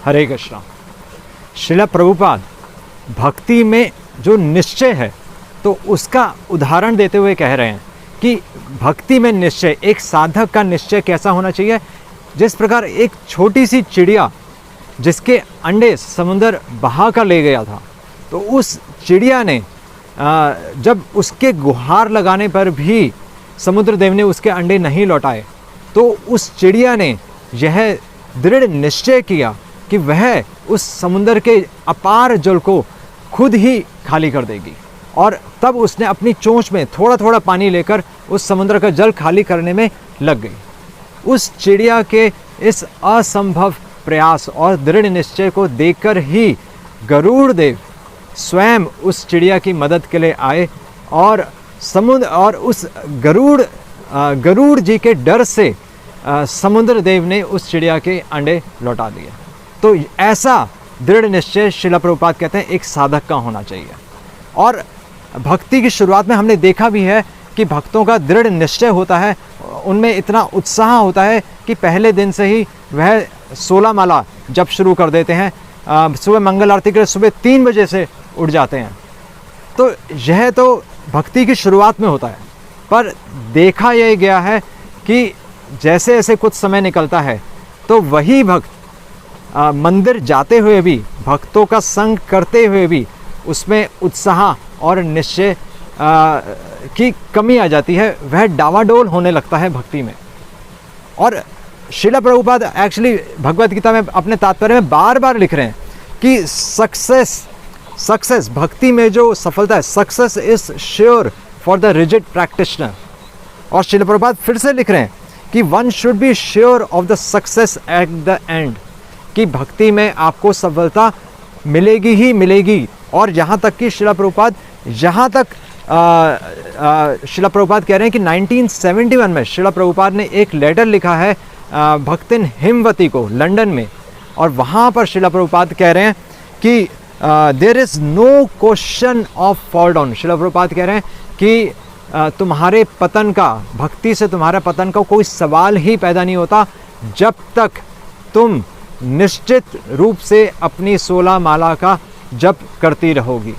हरे कृष्णा। श्रील प्रभुपाद भक्ति में जो निश्चय है तो उसका उदाहरण देते हुए कह रहे हैं कि भक्ति में निश्चय, एक साधक का निश्चय कैसा होना चाहिए। जिस प्रकार एक छोटी सी चिड़िया जिसके अंडे समुंदर बहा कर ले गया था, तो उस चिड़िया ने जब उसके गुहार लगाने पर भी समुद्र देव ने उसके अंडे नहीं लौटाए, तो उस चिड़िया ने यह दृढ़ निश्चय किया कि वह उस समुद्र के अपार जल को खुद ही खाली कर देगी, और तब उसने अपनी चोंच में थोड़ा थोड़ा पानी लेकर उस समुद्र का जल खाली करने में लग गई। उस चिड़िया के इस असंभव प्रयास और दृढ़ निश्चय को देखकर ही गरुड़ देव स्वयं उस चिड़िया की मदद के लिए आए, और समुद्र और उस गरुड़ जी के डर से समुद्र देव ने उस चिड़िया के अंडे लौटा दिए। तो ऐसा दृढ़ निश्चय श्रील प्रभुपाद कहते हैं एक साधक का होना चाहिए। और भक्ति की शुरुआत में हमने देखा भी है कि भक्तों का दृढ़ निश्चय होता है, उनमें इतना उत्साह होता है कि पहले दिन से ही वह 16 माला जप शुरू कर देते हैं। सुबह मंगल आरती के सुबह 3 बजे से उठ जाते हैं। तो यह तो भक्ति की शुरुआत में होता है, पर देखा यह गया है कि जैसे जैसे कुछ समय निकलता है तो वही भक्त मंदिर जाते हुए भी, भक्तों का संग करते हुए भी उसमें उत्साह और निश्चय की कमी आ जाती है, वह डावाडोल होने लगता है भक्ति में। और श्रील प्रभुपाद एक्चुअली भगवत गीता में अपने तात्पर्य में बार बार लिख रहे हैं कि सक्सेस भक्ति में जो सफलता है, success is sure for the rigid practitioner. और श्रील प्रभुपाद फिर से लिख रहे हैं कि one should be sure of the success at the end, कि भक्ति में आपको सफलता मिलेगी ही मिलेगी। और यहाँ तक कि श्रील प्रभुपाद कह रहे हैं कि 1971 में श्रील प्रभुपाद ने एक लेटर लिखा है भक्तिन हिमवती को लंदन में, और वहाँ पर श्रील प्रभुपाद कह रहे हैं कि there is no question of fall down. Srila Prabhupada कह रहे हैं कि तुम्हारे पतन का, भक्ति से तुम्हारा पतन का कोई सवाल ही पैदा नहीं होता जब तक तुम निश्चित रूप से अपनी 16 माला का जप करती रहोगी।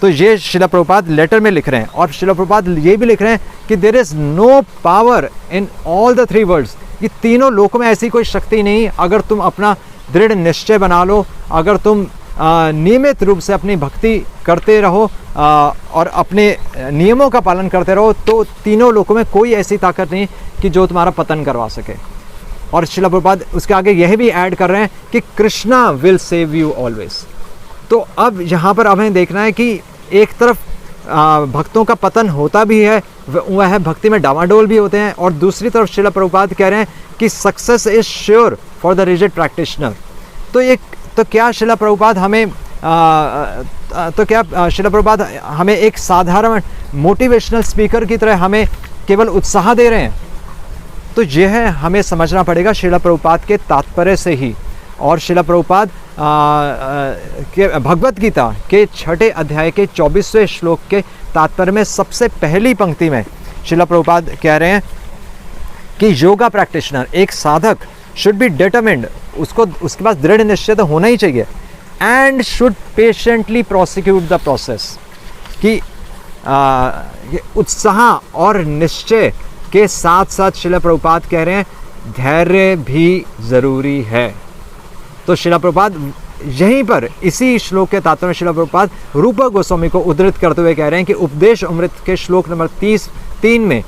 तो ये श्रील प्रभुपाद लेटर में लिख रहे हैं। और श्रील प्रभुपाद ये भी लिख रहे हैं कि there is no power in all the 3 worlds, कि तीनों लोकों में ऐसी कोई शक्ति नहीं, अगर तुम अपना दृढ़ निश्चय बना लो, अगर तुम नियमित रूप से अपनी भक्ति करते रहो और अपने नियमों का पालन करते रहो, तो तीनों लोकों में कोई ऐसी ताकत नहीं कि जो तुम्हारा पतन करवा सके। और श्रील प्रभुपाद उसके आगे यह भी ऐड कर रहे हैं कि Krishna will save you always. तो अब यहाँ पर हमें देखना है कि एक तरफ भक्तों का पतन होता भी है, वह भक्ति में डावाडोल भी होते हैं, और दूसरी तरफ श्रील प्रभुपाद कह रहे हैं कि success is sure for the rigid practitioner. तो क्या श्रील प्रभुपाद हमें एक साधारण मोटिवेशनल स्पीकर की तरह हमें केवल उत्साह दे रहे हैं? तो यह हमें समझना पड़ेगा श्रील प्रभुपाद के तात्पर्य से ही। और श्रील प्रभुपाद के भगवत गीता के 6 अध्याय के 24वें श्लोक के तात्पर्य में सबसे पहली पंक्ति में श्रील प्रभुपाद कह रहे हैं कि योगा प्रैक्टिशनर, एक साधक, शुड बी डिटरमिन्ड, उसके पास दृढ़ निश्चय तो होना ही चाहिए, and should patiently prosecute the process, कि उत्साह और निश्चय के साथ साथ श्रील प्रभुपाद कह रहे हैं धैर्य भी ज़रूरी है। तो श्रील प्रभुपाद यहीं पर इसी श्लोक के तात्पर्य में श्रील प्रभुपाद रूप गोस्वामी को उद्धृत करते हुए कह रहे हैं कि उपदेश अमृत के श्लोक नंबर 3 में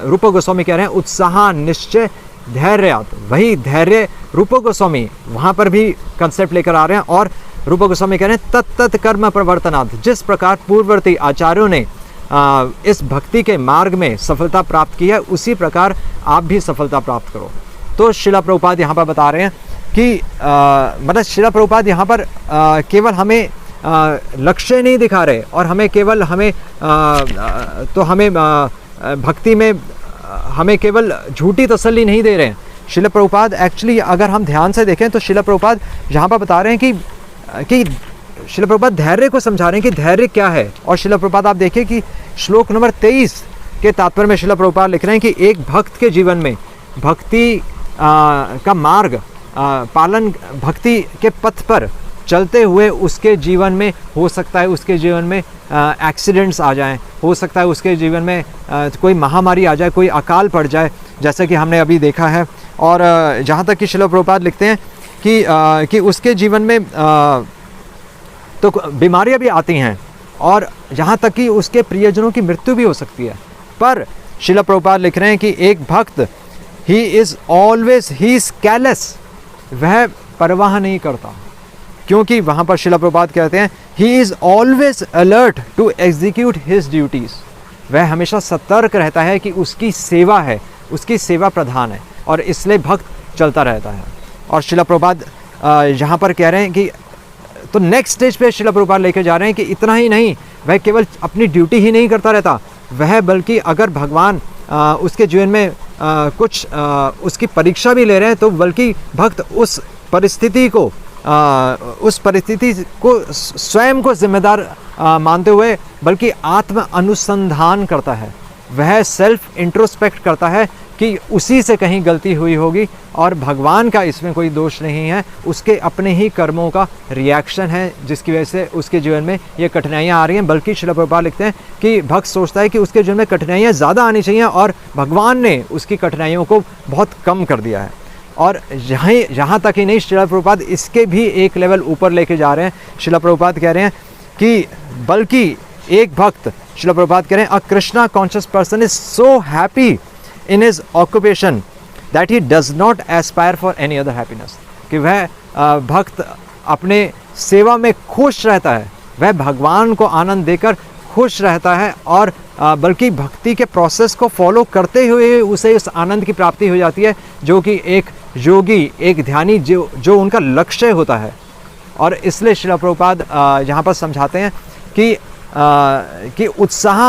रूप गोस्वामी कह रहे हैं उत्साह निश्चय धैर्य। वही धैर्य रूप गोस्वामी वहाँ पर भी कंसेप्ट लेकर आ रहे हैं, और रूप गोस्वामी कह रहे हैं तत्त कर्म प्रवर्तनात्, जिस प्रकार पूर्ववर्ती आचार्यों ने इस भक्ति के मार्ग में सफलता प्राप्त की है, उसी प्रकार आप भी सफलता प्राप्त करो। तो श्रील प्रभुपाद यहाँ पर बता रहे हैं कि मतलब श्रील प्रभुपाद यहाँ पर केवल हमें लक्ष्य नहीं दिखा रहे, और हमें केवल भक्ति में हमें केवल झूठी तसल्ली नहीं दे रहे हैं। श्रील प्रभुपाद एक्चुअली अगर हम ध्यान से देखें तो श्रील प्रभुपाद यहाँ पर बता रहे हैं कि श्रील प्रभुपाद धैर्य को समझा रहे हैं कि धैर्य क्या है। और श्रील प्रभुपाद आप देखिए कि श्लोक नंबर 23 के तात्पर्य में श्रील प्रभुपाद लिख रहे हैं कि एक भक्त के जीवन में भक्ति का मार्ग पालन भक्ति के पथ पर चलते हुए उसके जीवन में हो सकता है उसके जीवन में एक्सीडेंट्स आ जाएं, हो सकता है उसके जीवन में कोई महामारी आ जाए, कोई अकाल पड़ जाए, जैसे कि हमने अभी देखा है। और जहाँ तक कि श्रील प्रभुपाद लिखते हैं कि उसके जीवन में तो बीमारियाँ भी आती हैं और यहाँ तक कि उसके प्रियजनों की मृत्यु भी हो सकती है। पर श्रील प्रभुपाद लिख रहे हैं कि एक भक्त ही इज़ कैलेस, वह परवाह नहीं करता, क्योंकि वहाँ पर श्रील प्रभुपाद कहते हैं he is always alert to execute his duties, वह हमेशा सतर्क रहता है कि उसकी सेवा है, उसकी सेवा प्रधान है और इसलिए भक्त चलता रहता है। और श्रील प्रभुपाद यहाँ पर कह रहे हैं कि तो नेक्स्ट स्टेज पे श्रील प्रभुपाद लेके जा रहे हैं कि इतना ही नहीं, वह केवल अपनी ड्यूटी ही नहीं करता रहता, वह बल्कि अगर भगवान उसके जीवन में कुछ उसकी परीक्षा भी ले रहे हैं तो बल्कि भक्त उस परिस्थिति को स्वयं को जिम्मेदार मानते हुए बल्कि आत्म अनुसंधान करता है, वह सेल्फ इंट्रोस्पेक्ट करता है कि उसी से कहीं गलती हुई होगी और भगवान का इसमें कोई दोष नहीं है, उसके अपने ही कर्मों का रिएक्शन है जिसकी वजह से उसके जीवन में ये कठिनाइयाँ आ रही हैं। बल्कि श्रील प्रभुपाद लिखते हैं कि भक्त सोचता है कि उसके जीवन में कठिनाइयाँ ज़्यादा आनी चाहिए और भगवान ने उसकी कठिनाइयों को बहुत कम कर दिया है। और यहाँ तक ही नहीं, श्रील प्रभुपाद इसके भी एक लेवल ऊपर लेके जा रहे हैं। श्रील प्रभुपाद कह रहे हैं कि बल्कि एक भक्त, श्रील प्रभुपाद कह रहे हैं, a Krishna conscious person is so happy in his occupation that he does not aspire for any other happiness, कि वह भक्त अपने सेवा में खुश रहता है, वह भगवान को आनंद देकर खुश रहता है और बल्कि भक्ति के प्रोसेस को फॉलो करते हुए उसे इस आनंद की प्राप्ति हो जाती है जो कि एक योगी, एक ध्यानी जो उनका लक्ष्य होता है। और इसलिए श्रील प्रभुपाद यहाँ पर समझाते हैं कि उत्साह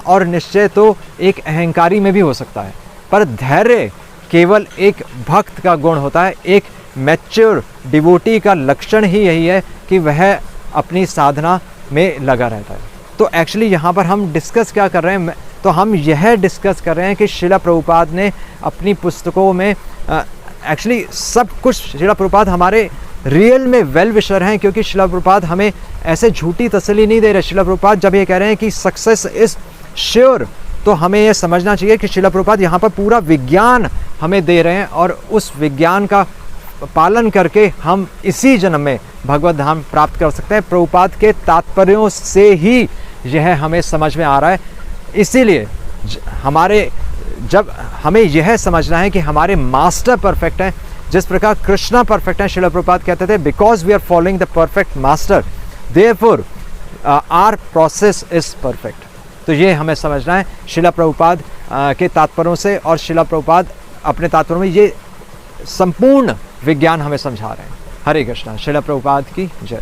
और निश्चय तो एक अहंकारी में भी हो सकता है, पर धैर्य केवल एक भक्त का गुण होता है। एक मैच्योर डिवोटी का लक्षण ही यही है कि वह अपनी साधना में लगा रहता है। तो एक्चुअली यहाँ पर हम डिस्कस क्या कर रहे हैं, तो हम यह डिस्कस कर रहे हैं कि श्रील प्रभुपाद ने अपनी पुस्तकों में एक्चुअली सब कुछ, श्रील प्रभुपाद हमारे रियल में वेल विशर हैं, क्योंकि श्रील प्रभुपाद हमें ऐसे झूठी तसल्ली नहीं दे रहे। श्रील प्रभुपाद जब ये कह रहे हैं कि सक्सेस इज़ श्योर, तो हमें ये समझना चाहिए कि श्रील प्रभुपाद यहाँ पर पूरा विज्ञान हमें दे रहे हैं और उस विज्ञान का पालन करके हम इसी जन्म में भगवत धाम प्राप्त कर सकते हैं। प्रभुपाद के तात्पर्यों से ही यह हमें समझ में आ रहा है। इसीलिए जब हमें यह समझना है कि हमारे मास्टर परफेक्ट हैं, जिस प्रकार कृष्णा परफेक्ट हैं, श्रील प्रभुपाद कहते थे because we are following the perfect master therefore our process is perfect. तो ये हमें समझना है श्रील प्रभुपाद के तात्पर्यों से, और श्रील प्रभुपाद अपने तात्पर्यों में ये संपूर्ण विज्ञान हमें समझा रहे हैं। हरे कृष्णा। श्रील प्रभुपाद की जय।